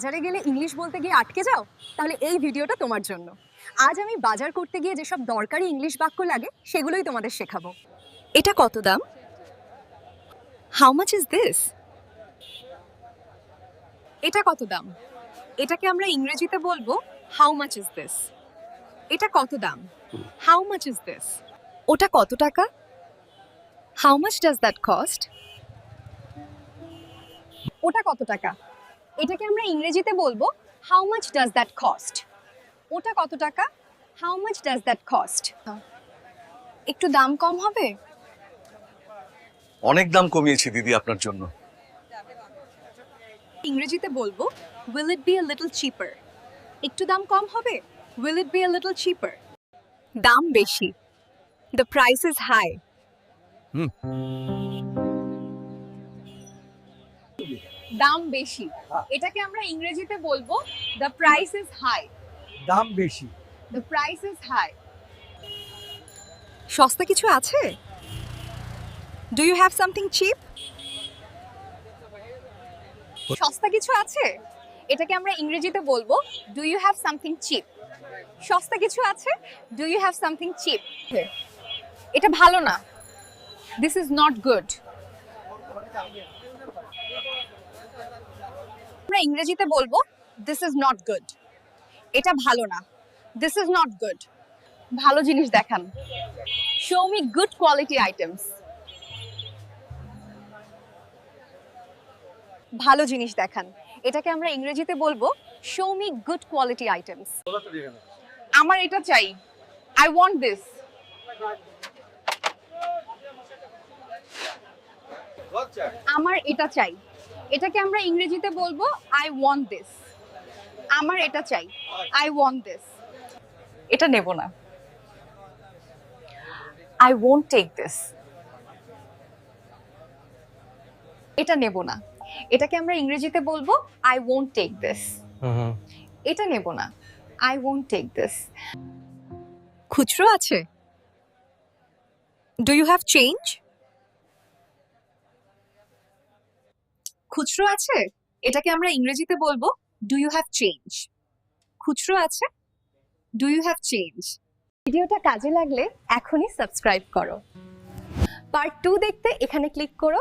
বাজারে গেলে ইংলিশ বলতে গিয়ে আটকে যাও, তাহলে এই ভিডিওটা তোমার জন্য। আজ আমি বাজার করতে গিয়ে যেসব দরকারি ইংলিশ বাক্য লাগে সেগুলোই তোমাদের শেখাবো। এটা কত দাম? How much is this? এটা কত দাম? এটাকে আমরা ইংরেজিতে বলবো হাউ মাচ ইজ দিস। এটা কত দাম? How much is this? ওটা কত টাকা? How much does that cost? ওটা কত টাকা? এটাকে আমরা ইংরেজিতে বলবো how much does that cost? ওটা কত টাকা? How much does that cost? একটু দাম কম হবে? অনেক দাম কমিয়েছি দিদি আপনার জন্য। ইংরেজিতে বলবো will it be a little cheaper? একটু দাম কম হবে? will it be a little cheaper? দাম বেশি, the price is high. দাম বেশি, এটাকে আমরা ইংরেজিতে বলবো the price is high. দাম বেশি। The price is high. সস্তা কিছু আছে? Do you have something cheap? সস্তা কিছু আছে? এটাকে আমরা ইংরেজিতে বলবো Do you have something cheap? সস্তা কিছু আছে? Do you have something cheap? এটা ভালো না। This is not good. আমরা ইংরেজিতে বলবো This is not good. এটা ভালো না। This is not good. ভালো জিনিস দেখান। Show me good quality items. ভালো জিনিস দেখান। এটাকে আমরা ইংরেজিতে বলবো Show me good quality items. আমার এটা চাই। I want this. আমার এটা চাই। এটাকে আমরা ইংরেজিতে বলবো I want this. আমার এটা চাই। I want this. এটা নেব না। I won't take this. এটা নেব না। এটাকে আমরা ইংরেজিতে বলবো I won't take this. এটা নেব না। I won't take this. খুচরো আছে? Do you have change? খুচরো আছে? এটাকে আমরা ইংরেজিতে বলবো Do you have change? খুচরো আছে? Do you have change? ভিডিওটা কাজে লাগলে এখনই সাবস্ক্রাইব করো। পার্ট 2 দেখতে এখানে ক্লিক করো।